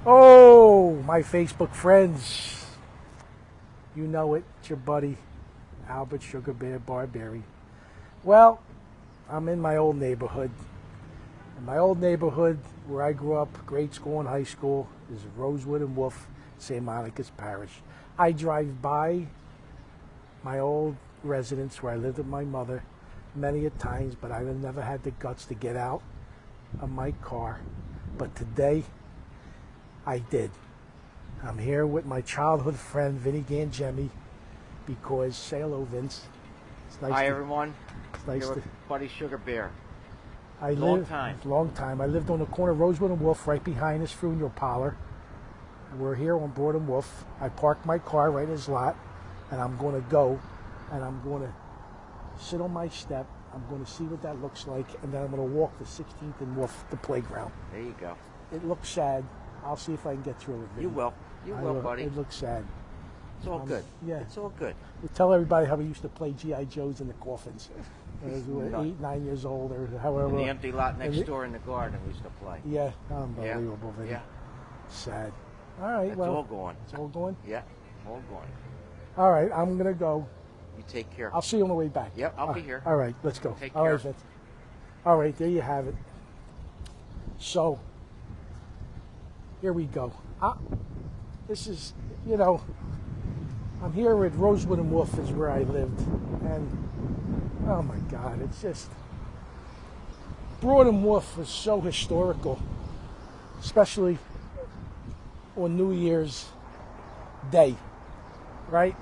Oh, my Facebook friends. You know it. It's your buddy, Albert Sugar Bear Barbieri. Well, I'm in my old neighborhood. And my old neighborhood, where I grew up, grade school and high school, is Rosewood and Wolf, St. Monica's Parish. I drive by my old residence where I lived with my mother many a times, but I've never had the guts to get out of my car. But today, I did. I'm here with my childhood friend, Vinny Gangemi, because, say hello, Vince. It's nice. Hi, everyone. It's nice You're Buddy Sugar Bear. Long time. I lived on the corner of Rosewood and Wolf, right behind this funeral parlor. We're here on Broad and Wolf. I parked my car right in his lot, and I'm going to go, and I'm going to sit on my step. I'm going to see what that looks like, and then I'm going to walk the 16th and Wolf, the playground. There you go. It looks sad. I'll see if I can get through it. You will. You will, buddy. It looks sad. It's all good. Yeah. It's all good. We tell everybody how we used to play G.I. Joes in the coffins. We were 8, 9 years old, or however. In the empty lot next door in the garden, we used to play. Yeah, unbelievable. Yeah. Sad. All right, it's well. It's all going. It's all going? Yeah, all going. All right, I'm going to go. You take care. I'll see you on the way back. Yep, I'll be here. All right, let's go. Take all care. Right, Vince. All right, there you have it. So, here we go. This is, I'm here at Rosewood and Wolf is where I lived. And, oh my God, it's just, Broad and Wolf is so historical, especially on New Year's Day, right?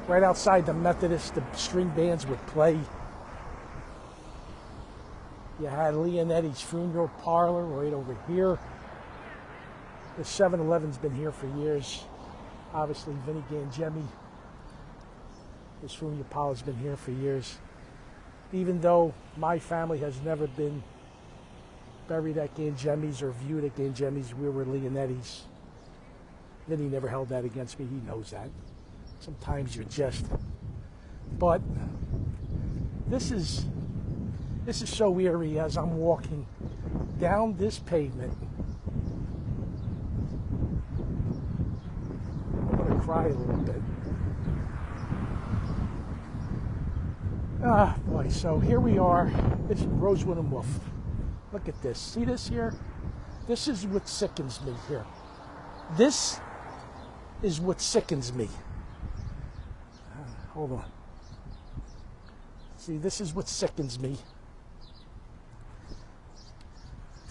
Right outside the Methodist, the string bands would play. You had Leonetti's funeral parlor right over here. The 7-Eleven's been here for years. Obviously, Vinny Gangemi, his funeral parlor's been here for years. Even though my family has never been buried at Gangemi's or viewed at Gangemi's, we were Leonetti's. Vinny never held that against me. He knows that. Sometimes you're just. But this is so eerie as I'm walking down this pavement. I'm going to cry a little bit. Ah, boy. So here we are. It's Rosewood and Wolf. Look at this. See this here? This is what sickens me here. This is what sickens me. Hold on. See, this is what sickens me.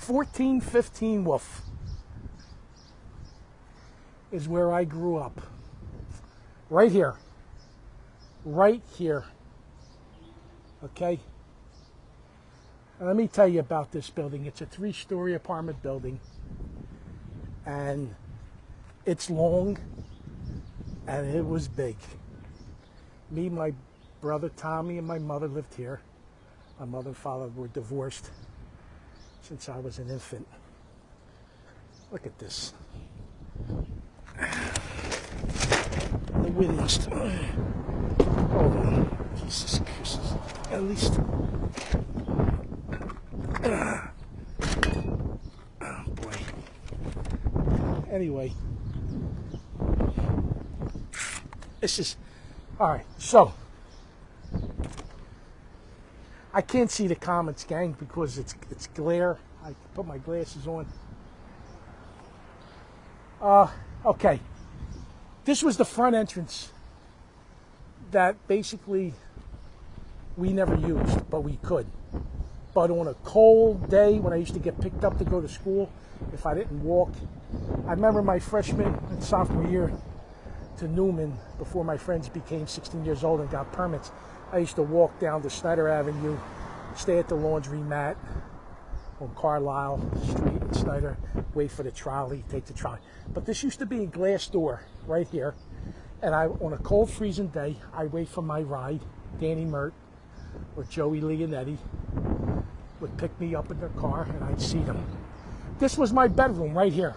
1415 Wolf is where I grew up. Right here. Right here. Okay? And let me tell you about this building. It's a 3-story apartment building. And it's long. And it was big. Me, my brother Tommy, and my mother lived here. My mother and father were divorced since I was an infant. Look at this. The windiest. Hold on. Jesus Christ. At least. Oh boy. Anyway. This is. Alright, so. I can't see the comments, gang, because it's glare. I put my glasses on. Okay. This was the front entrance that basically we never used, but we could. But on a cold day when I used to get picked up to go to school, if I didn't walk, I remember my freshman and sophomore year to Newman, before my friends became 16 years old and got permits, I used to walk down to Snyder Avenue, stay at the laundromat on Carlisle Street in Snyder, wait for the trolley, take the trolley. But this used to be a glass door right here. And on a cold, freezing day, I wait for my ride. Danny Mert or Joey Leonetti would pick me up in their car, and I'd see them. This was my bedroom right here.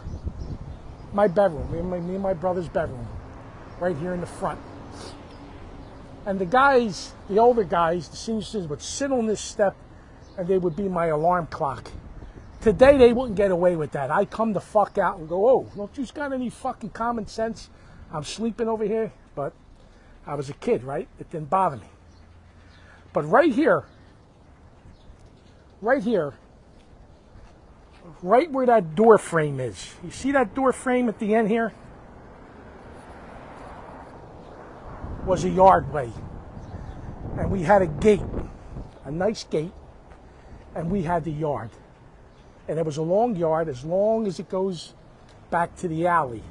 My bedroom, me and my brother's bedroom, right here in the front. And the guys, the older guys, the senior citizens, would sit on this step, and they would be my alarm clock Today they wouldn't get away with that. I come the fuck out and go, oh, don't you got any fucking common sense? I'm sleeping over here. But I was a kid, right? It didn't bother me. But right here, right where that door frame is. You see that door frame at the end here? Was a yardway. And we had a gate, a nice gate, and we had the yard. And it was a long yard, as long as it goes back to the alley.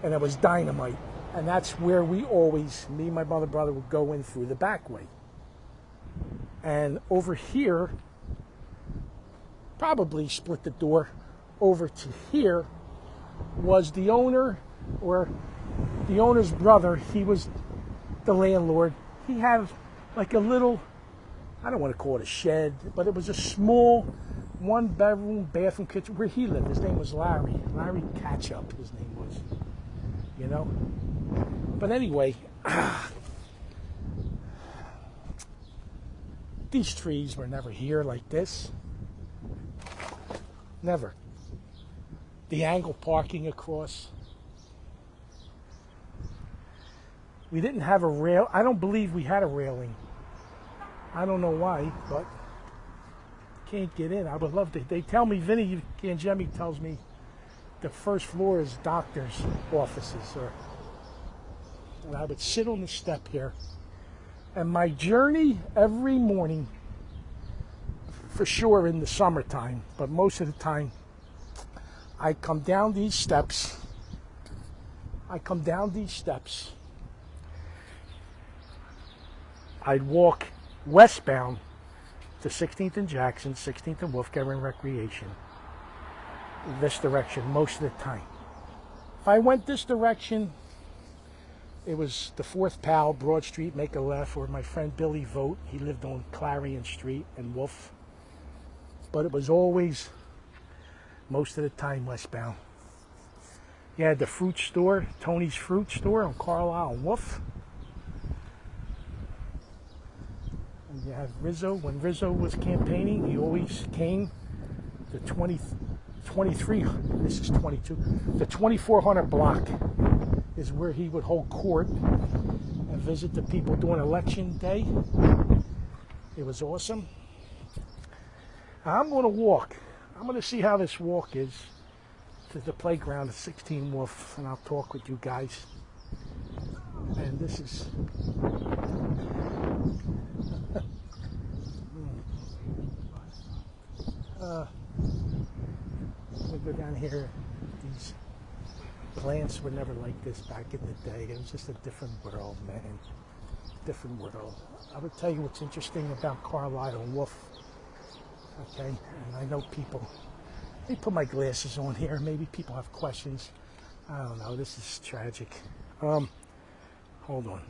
And it was dynamite. And that's where we always, me and my brother would go in through the back way. And over here, probably split the door over to here, was the owner, or the owner's brother. He was the landlord. He had like a little, I don't want to call it a shed, but it was a small one-bedroom, bathroom, kitchen where he lived. His name was Larry Catchup, his name was, you know. But anyway, these trees were never here like this. Never. The angle parking across. We didn't have a rail. I don't believe we had a railing. I don't know why, but can't get in. I would love to. They tell me, Vinny Cangemi tells me the first floor is doctor's offices. And I would sit on the step here. And my journey every morning, for sure in the summertime, but most of the time, I come down these steps. I'd walk westbound to 16th and Jackson, 16th and Wolf, Gathering Recreation, this direction most of the time. If I went this direction, it was the 4th Pal, Broad Street, make a left, or my friend Billy Vogt. He lived on Clarion Street in Wolf. But it was always, most of the time, westbound. You had the fruit store, Tony's Fruit Store on Carlisle and Wolf. And you have Rizzo. When Rizzo was campaigning, he always came to 23, this is 22, the 2400 block is where he would hold court and visit the people during election day. It was awesome. I'm going to walk. I'm going to see how this walk is to the playground at 16 Wolf, and I'll talk with you guys. And this is... we go down here. These plants were never like this back in the day. It was just a different world, man. Different world. I would tell you what's interesting about Carlisle and Wolf. Okay, and I know people, let me put my glasses on here. Maybe people have questions. I don't know. This is tragic. Hold on.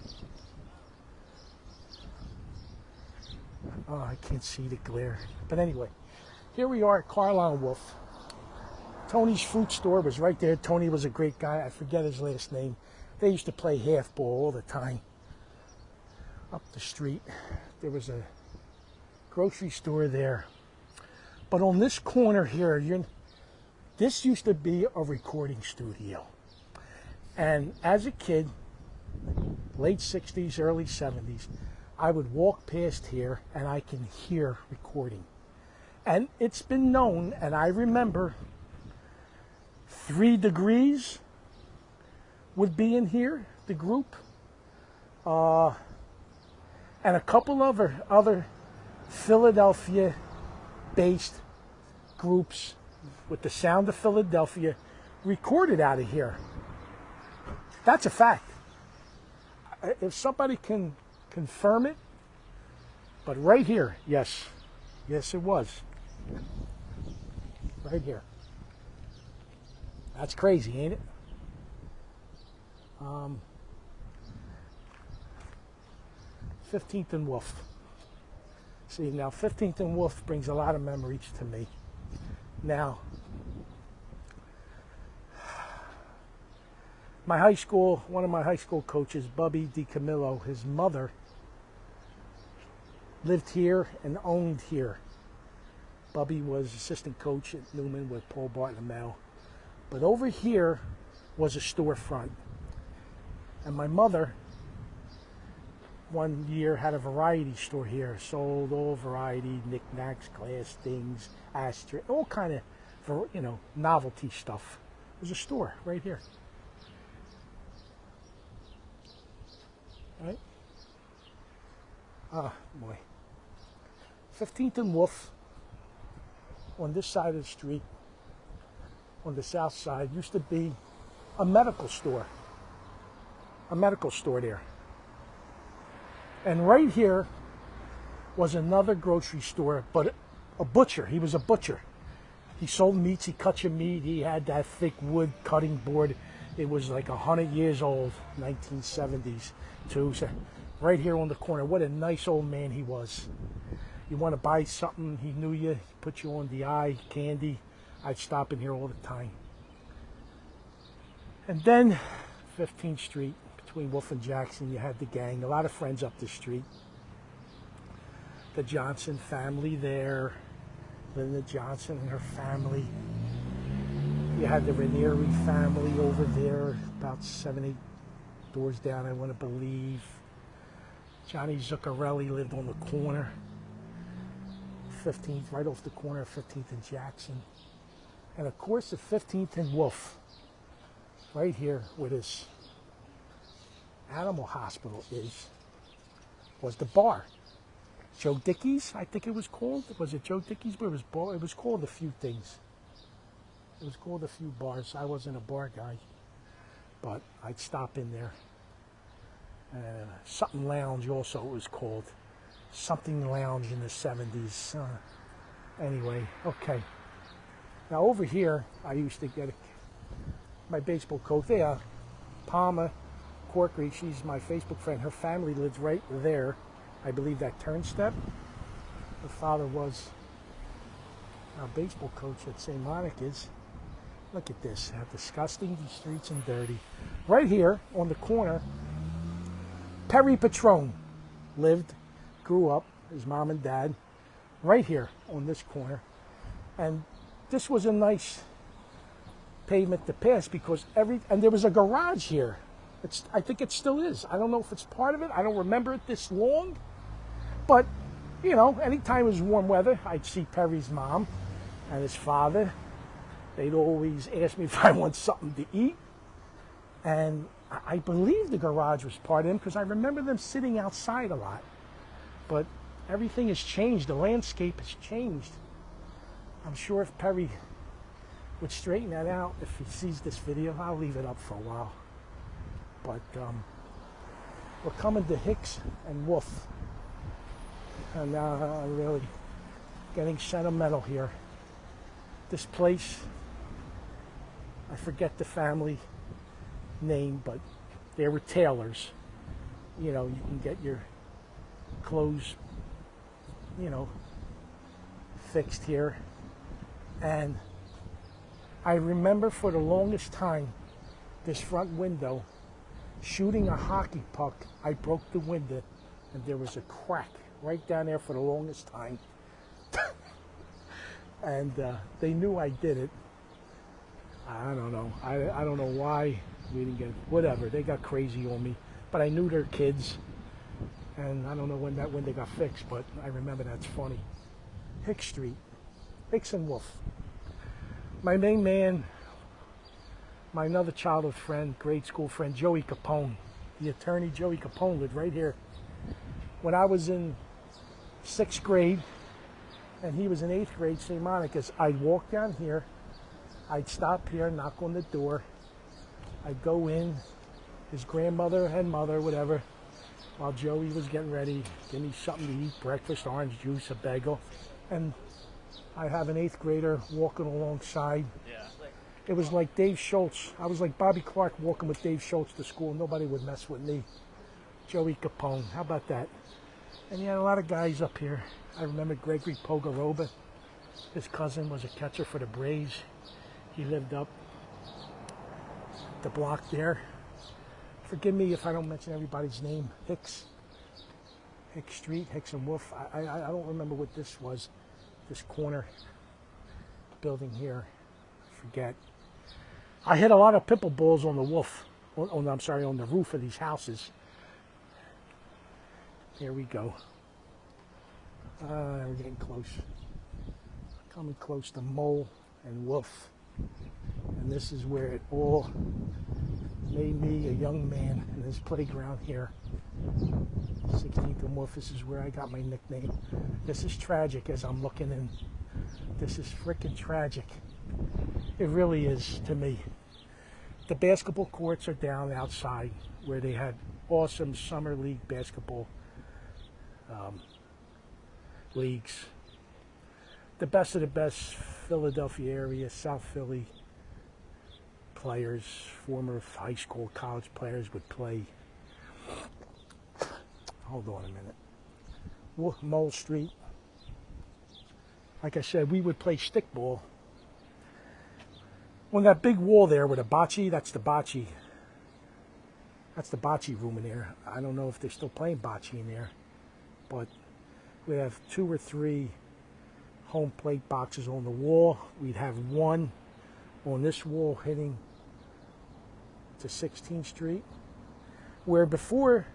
Oh, I can't see the glare. But anyway, here we are at Carlisle and Wolf. Tony's Fruit Store was right there. Tony was a great guy. I forget his last name. They used to play half ball all the time. Up the street, there was a grocery store there. But on this corner here, this used to be a recording studio. And as a kid, late 60s, early 70s, I would walk past here and I can hear recording. And it's been known, and I remember 3 Degrees would be in here, the group. And a couple of other Philadelphia-based groups with the sound of Philadelphia recorded out of here. That's a fact. If somebody can confirm it, but right here, yes, it was. Right here. That's crazy, ain't it? 15th and Wolf. See, now 15th and Wolf brings a lot of memories to me. Now, my high school, one of my high school coaches, Bubby DiCamillo, his mother lived here and owned here. Bubby was assistant coach at Newman with Paul Bartolomeo. But over here was a storefront. And my mother, one year, had a variety store here. Sold all variety, knickknacks, glass things, ashtray, all kind of, novelty stuff. There's a store right here. Right? Ah, boy. 15th and Wolf, on this side of the street, on the south side, used to be a medical store. A medical store there. And right here was another grocery store, but a butcher. He was a butcher. He sold meats, he cut your meat, he had that thick wood cutting board. It was like 100 years old, 1970s too. So right here on the corner, what a nice old man he was. You want to buy something, he knew you, he put you on the eye, candy. I'd stop in here all the time. And then 15th Street, between Wolf and Jackson, you had the gang, a lot of friends up the street. The Johnson family there, Linda Johnson and her family. You had the Ranieri family over there, about 7, 8 doors down, I want to believe. Johnny Zuccarelli lived on the corner, 15th, right off the corner of 15th and Jackson. And of course, the 15th and Wolf, right here where this animal hospital was the bar. Joe Dickey's, I think it was called. Was it Joe Dickey's? But it was called a few things. It was called a few bars. I wasn't a bar guy, but I'd stop in there. Something Lounge also it was called. Something Lounge in the 70s. Anyway, okay. Now over here, I used to get my baseball coach. There, Palmer Corkery, she's my Facebook friend. Her family lives right there. I believe that turnstep. Her father was our baseball coach at St. Monica's. Look at this, how disgusting these streets and dirty. Right here on the corner, Perry Patron lived, grew up, his mom and dad, right here on this corner. And this was a nice pavement to pass because and there was a garage here. I think it still is. I don't know if it's part of it. I don't remember it this long. But, anytime it was warm weather, I'd see Perry's mom and his father. They'd always ask me if I want something to eat. And I believe the garage was part of them because I remember them sitting outside a lot. But everything has changed. The landscape has changed. I'm sure if Perry would straighten that out, if he sees this video, I'll leave it up for a while. But we're coming to Hicks and Wolf. And now I'm really getting sentimental here. This place, I forget the family name, but they were tailors. You can get your clothes, fixed here. And I remember for the longest time, this front window, shooting a hockey puck, I broke the window and there was a crack right down there for the longest time. And they knew I did it. I don't know. I don't know why we didn't get it. Whatever. They got crazy on me. But I knew their kids. And I don't know when that window got fixed, but I remember that's funny. Hicks Street. Hicks and Wolf. My main man, my another childhood friend, grade school friend, Joey Capone. The attorney Joey Capone lived right here. When I was in 6th grade and he was in 8th grade, St. Monica's, I'd walk down here, I'd stop here, knock on the door, I'd go in, his grandmother and mother, whatever, while Joey was getting ready, give me something to eat, breakfast, orange juice, a bagel, and I have an 8th grader walking alongside. Yeah. It was like Dave Schultz. I was like Bobby Clark walking with Dave Schultz to school. Nobody would mess with me. Joey Capone. How about that? And you had a lot of guys up here. I remember Gregory Pogaroba. His cousin was a catcher for the Braves. He lived up the block there. Forgive me if I don't mention everybody's name. Hicks Street, Hicks and Wolf. I don't remember what this was. this corner building here. Forget. I hit a lot of pimpleballs on the roof. I'm sorry, on the roof of these houses. Here we go. We're getting close. Coming close to Mole and Wolf. And this is where it all made me a young man in this playground here. 16th and Wolf, this is where I got my nickname. This is tragic as I'm looking in. This is freaking tragic. It really is to me. The basketball courts are down outside where they had awesome summer league basketball leagues. The best of the best Philadelphia area, South Philly players, former high school, college players would play. Hold on a minute. Mole Street. Like I said, we would play stickball. On that big wall there with a bocce, that's the bocce. That's the bocce room in there. I don't know if they're still playing bocce in there, but we have 2 or 3 home plate boxes on the wall. We'd have one on this wall hitting to 16th Street, where before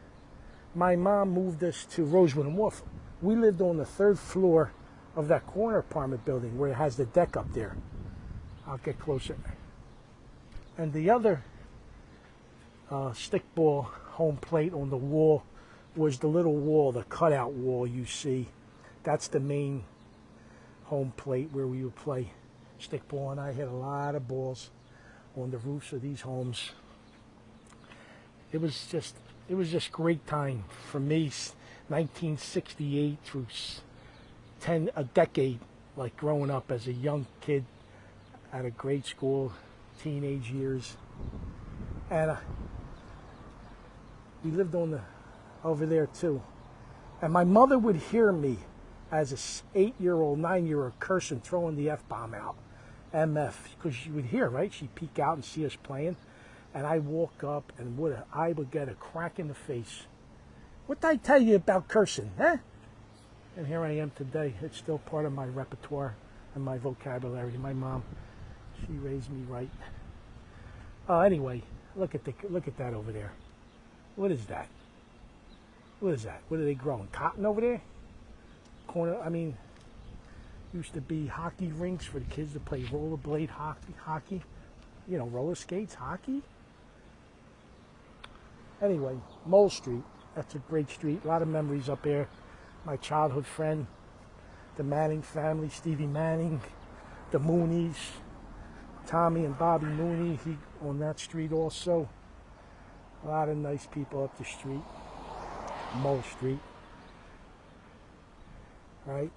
my mom moved us to Rosewood and Wolf, we lived on the 3rd floor of that corner apartment building where it has the deck up there. I'll get closer. And the other stickball home plate on the wall was the little wall, the cutout wall you see. That's the main home plate where we would play stickball, and I hit a lot of balls on the roofs of these homes. It was just great time for me. 1968 through a decade, like growing up as a young kid at a grade school, teenage years, and we lived over there too. And my mother would hear me as a 8-year-old, 9-year-old cursing, throwing the F-bomb out, MF, because she would hear, right? She'd peek out and see us playing, and I'd walk up and I would get a crack in the face. What did I tell you about cursing, huh? And here I am today. It's still part of my repertoire and my vocabulary. My mom, she raised me right. Anyway, look at that over there. What is that? What is that? What are they growing? Cotton over there? Corner. I mean, used to be hockey rinks for the kids to play rollerblade hockey. You know, roller skates, hockey. Anyway, Mole Street. That's a great street. A lot of memories up there. My childhood friend, the Manning family, Stevie Manning, the Moonies, Tommy and Bobby Mooney, he on that street also. A lot of nice people up the street. Mole Street. Right?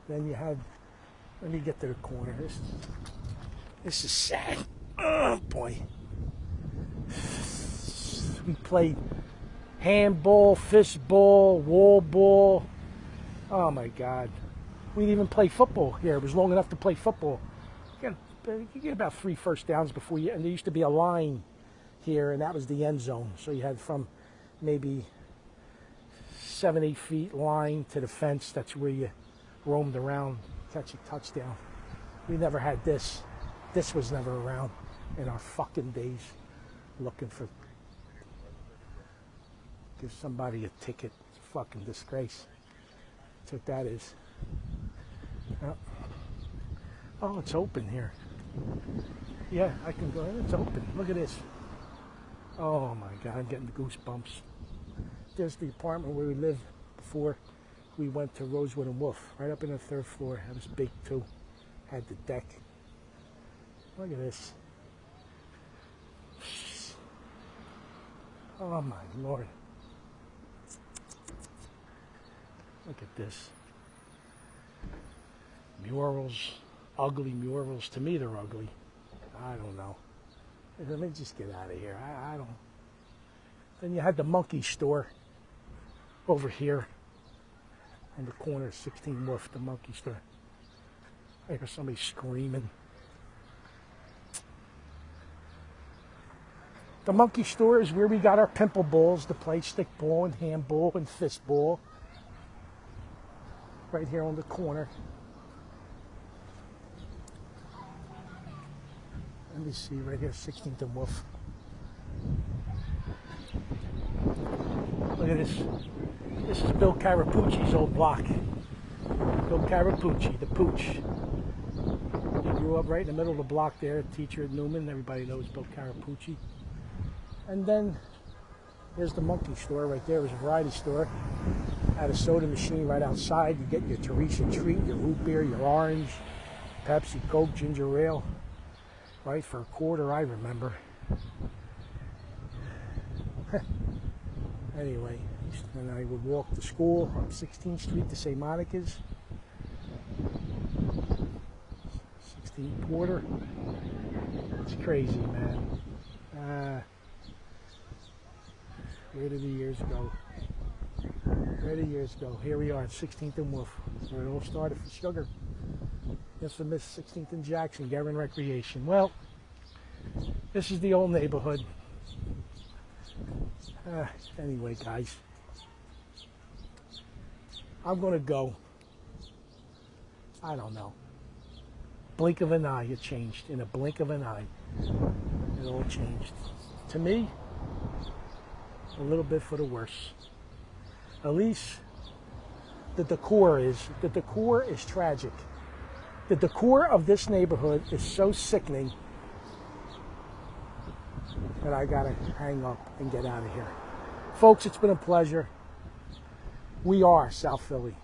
Then you had, let me get to the corner. This is sad. Oh boy. We played handball, fistball, wall ball. Oh my God. We'd even play football here. It was long enough to play football. You get about 3 first downs before you, and there used to be a line here, and that was the end zone. So you had from maybe 7, 8 feet line to the fence. That's where you roamed around, catch a touchdown. We never had this. This was never around in our fucking days. Looking for, give somebody a ticket. It's a fucking disgrace. That's what that is. Yep. Oh, it's open here. Yeah, I can go in. It's open. Look at this. Oh my God, I'm getting the goosebumps. There's the apartment where we lived before we went to Rosewood and Wolf, right up in the 3rd floor. It was big too. Had the deck. Look at this. Oh my Lord. Look at this. Murals. Ugly murals. To me, they're ugly. I don't know. Let me just get out of here. I don't. Then you had the monkey store over here on the corner of 16 Wolf, the monkey store. I hear somebody screaming. The monkey store is where we got our pimple balls to play stickball and handball and fistball. Right here on the corner. Let me see, right here, 16th and Wolf. Look at this. This is Bill Carapucci's old block. Bill Carapucci, the Pooch. He grew up right in the middle of the block there, a teacher at Newman. Everybody knows Bill Carapucci. And then here's the monkey store right there. It was a variety store. Had a soda machine right outside. You get your Teresa treat, your root beer, your orange, Pepsi, Coke, ginger ale. Right, for $0.25, I remember. Anyway, and I would walk to school up 16th Street to St. Monica's. 16th Porter. It's crazy, man. Where did the years go? Where did the years go? Here we are at 16th and Wolf, where it all started for sugar. Infamous 16th and Jackson, Garin Recreation. Well, this is the old neighborhood. Anyway, guys, I'm going to go. I don't know. Blink of an eye, it changed. In a blink of an eye, it all changed. To me, a little bit for the worse. At least the decor is tragic. The decor of this neighborhood is so sickening that I gotta hang up and get out of here. Folks, it's been a pleasure. We are South Philly.